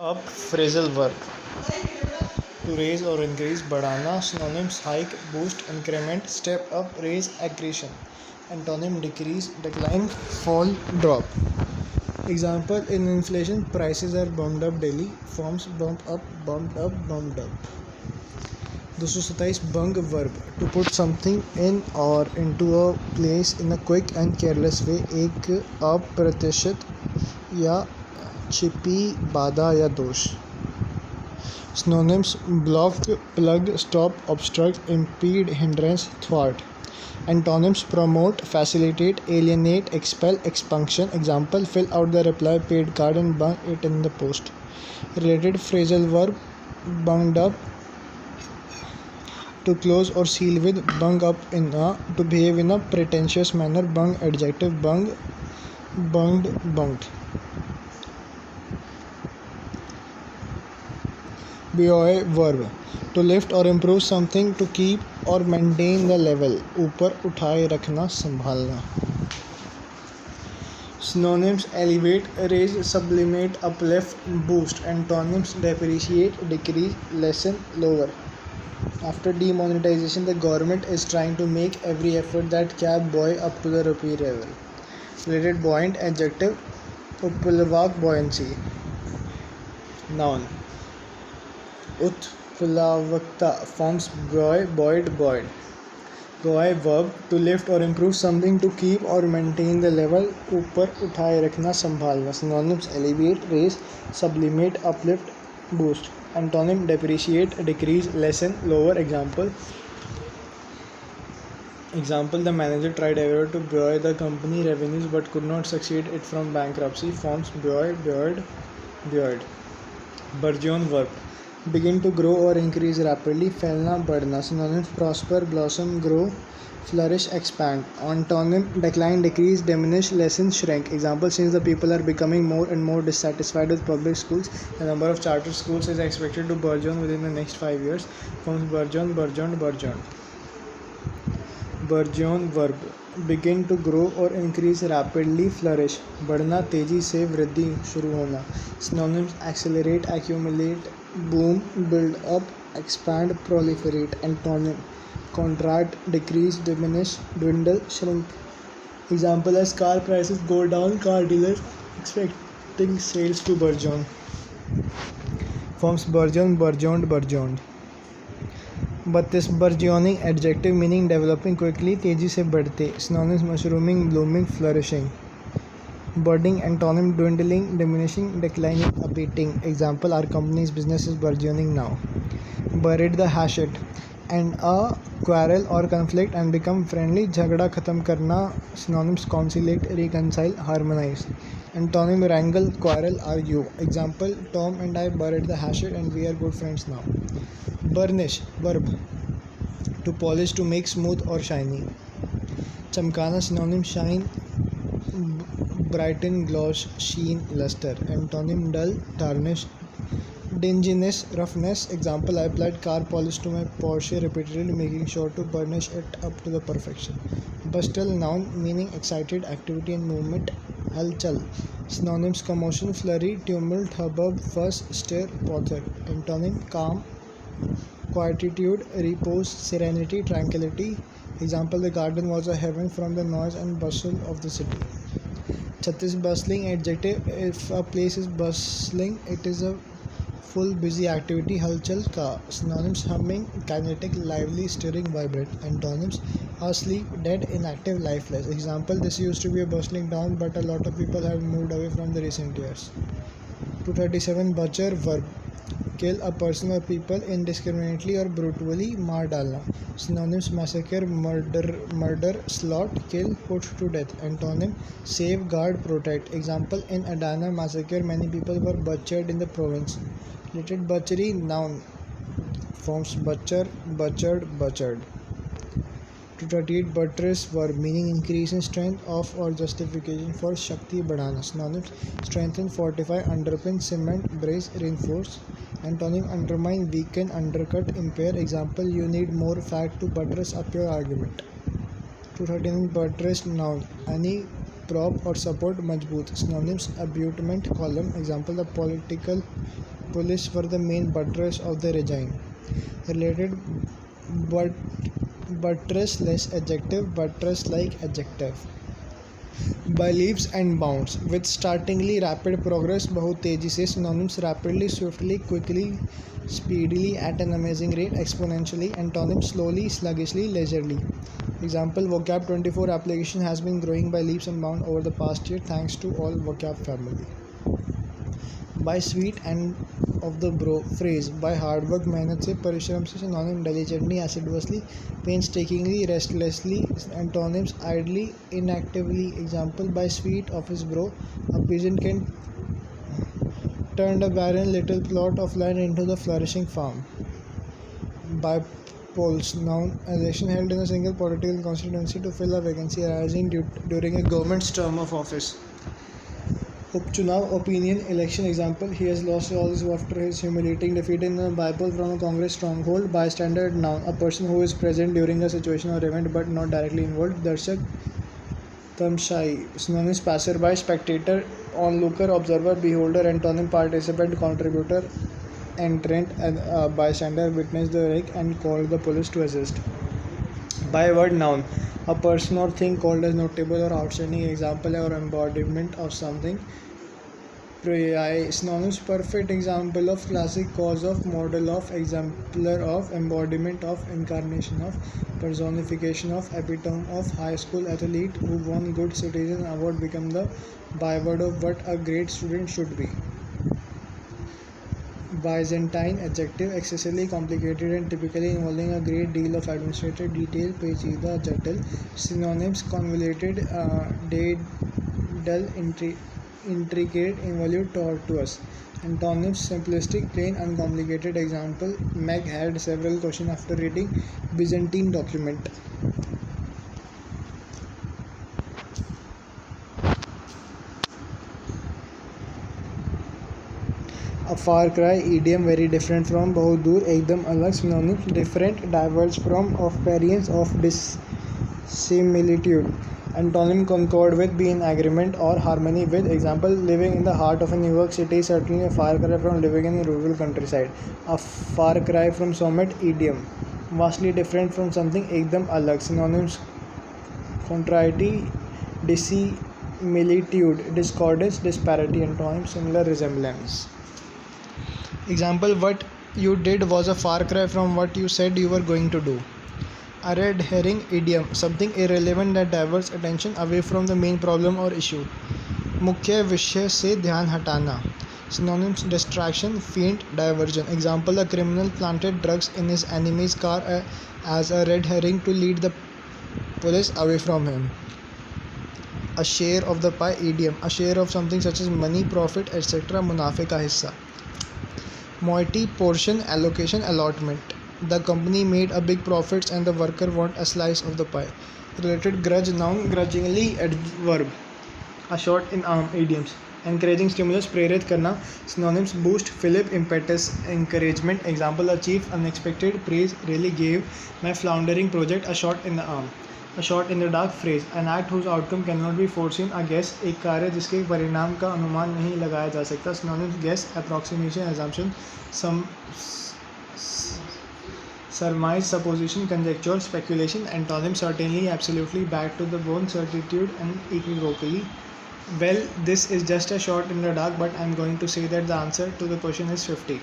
Up phrasal verb to raise or increase बढ़ाना synonyms hike boost increment step up raise accretion antonym decrease decline fall drop example in inflation prices are bumped up daily forms bump up bumped up bumped up 227 bung verb to put something in or into a place in a quick and careless way एक अप्रत्याशित या छिपी बाधा या दोष Synonyms block, plug, stop, obstruct, impede, hindrance, thwart. Antonyms promote, facilitate, alienate, expel, expunction. Example fill out the reply paid card and bung it in the post. Related phrasal verb bunged up to close or seal with bung up in a to behave in a pretentious manner bung adjective bung bunged bunked. BOI verb to lift or improve something to keep or maintain the level ऊपर उठाए रखना संभालना Synonyms elevate raise sublimate uplift boost Antonyms depreciate decrease lessen lower After demonetization the government is trying to make every effort that cap buoy up to the rupee level Related buoyant adjective uplavak buoyancy Noun उत्प्लावकता forms buoy buoyed buoyed buoy verb to lift or improve something to keep or maintain the level ऊपर उठाए रखना संभालना synonyms elevate raise sublimate uplift boost antonym depreciate decrease lessen lower example the manager tried ever to buoy the company revenues but could not succeed it from bankruptcy forms buoy buoyed burgeon verb begin to grow or increase rapidly फैलना बढ़ना synonyms prosper blossom grow flourish expand antonym decline decrease diminish lessen shrink example since the people are becoming more and more dissatisfied with public schools the number of charter schools is expected to burgeon within the next 5 years forms burgeon burgeon verb begin to grow or increase rapidly flourish बढ़ना तेजी से वृद्धि शुरू होना synonyms accelerate accumulate boom build up expand proliferate antonym contract decrease diminish dwindle shrink example as car prices go down car dealers expecting sales to burgeon forms burgeon burgeoned 32 burgeoning adjective meaning developing quickly तेजी से बढ़ते synonyms mushrooming blooming flourishing budding antonym dwindling diminishing declining abating example our company's business is burgeoning now buried the hatchet and a quarrel or conflict and become friendly झगड़ा खत्म करना synonyms conciliate reconcile harmonize antonym wrangle quarrel argue example Tom and I buried the hatchet and we are good friends now burnish verb to polish to make smooth or shiny चमकाना synonym shine brighten gloss sheen luster antonym dull tarnish dinginess roughness example I applied car polish to my Porsche repeatedly making sure to burnish it up to the perfection bustle noun meaning excited activity and movement halchal synonyms commotion flurry tumult hubbub fuss stir pother antonym calm quietude repose serenity tranquility example the garden was a heaven from the noise and bustle of the city 36 bustling adjective if a place is bustling it is a full busy activity halchal ka synonyms humming kinetic lively stirring vibrant antonyms asleep dead inactive lifeless example this used to be a bustling town but a lot of people have moved away from the recent years 237 butcher verb kill a person or people indiscriminately or brutally मार डालना synonyms massacre murder slaughter kill put to death antonym save guard protect example in Adana massacre many people were butchered in the province related butchery noun forms butcher butchered 238 buttress verb meaning increase in strength of or justification for shakti बढ़ाना synonyms strengthen fortify underpin cement brace reinforce antonym undermine weaken undercut impair example you need more fact to buttress up your argument 239 buttress noun any prop or support मजबूत synonyms abutment column example the political police were the main buttress of the regime. Related but buttress less adjective, buttress like adjective. By leaps and bounds, with startlingly rapid progress, बहुत तेजी से synonyms rapidly, swiftly, quickly, speedily, at an amazing rate, exponentially, antonyms slowly, sluggishly, leisurely. Example, Vocab 24 application has been growing by leaps and bounds over the past year thanks to all Vocab family. By sweet and of the bro phrase, by hard work, मेहनत से, परिश्रम से, synonym diligently, assiduously, painstakingly, restlessly, antonyms idly, inactively. Example, by sweet of his bro, a peasant can turn a barren little plot of land into the flourishing farm. By polls, noun, election held in a single political constituency to fill a vacancy arising during a government's term of office. Upchunav, opinion, election. Example, he has lost all his after his humiliating defeat in a bypoll from a Congress stronghold. Bystander, noun, a person who is present during a situation or event but not directly involved. Darshak, tamshai, synonyms passerby, spectator, onlooker, observer, beholder, antonym participant, contributor, entrant, and bystander witnessed the wreck and called the police to assist. By word, noun, a person or thing called as notable or outstanding, example or embodiment of something. Synonyms, perfect example of, classic cause of, model of, exemplar of, embodiment of, incarnation of, personification of, epitome of, high school athlete who won good citizen award become the byword of what a great student should be. Byzantine, adjective, excessively complicated and typically involving a great deal of administrative detail, pechida, jatil. Synonyms, convoluted, dull, intricate, involute, tortuous. Antonyms, simplistic, plain, uncomplicated. Example, Meg had several questions after reading Byzantine document. A far cry, idiom, very different from, बहुत दूर, एकदम अलग. Synonyms, different, diverge from, of variance, of dissimilitude. Antonym, concord with, be in agreement or harmony with. Example, living in the heart of a New York City is certainly a far cry from living in a rural countryside. A far cry from summit, idiom, vastly different from something, ekdam alag. Synonyms, contrariety, dissimilitude, discordance, disparity. Antonym, similar, resemblance. Example, what you did was a far cry from what you said you were going to do. A red herring, idiom, something irrelevant that diverts attention away from the main problem or issue. मुख्य विषय से ध्यान हटाना. Synonyms, distraction, feint, diversion. Example, a criminal planted drugs in his enemy's car as a red herring to lead the police away from him. A share of the pie, idiom, a share of something such as money, profit, etc. मुनाफे का हिस्सा. Moiety, portion, allocation, allotment. The company made a big profits and the worker want a slice of the pie. Related, grudge, noun, grudgingly, adverb. A shot in arm, idioms. Encouraging stimulus, प्रेरित करना. Synonyms, boost, fillip, impetus, encouragement. Example, achieve, unexpected, praise, really gave my floundering project a shot in the arm. A shot in the dark, phrase, an act whose outcome cannot be foreseen, a guess, एक कार्य जिसके परिणाम का अनुमान नहीं लगाया जा सकता. Synonyms, guess, approximation, assumption, surmise, supposition, conjecture, speculation. Antonyms, certainly, absolutely, back to the bone, certitude, and equivocally. Well, this is just a shot in the dark, but I'm going to say that the answer to the question is 50.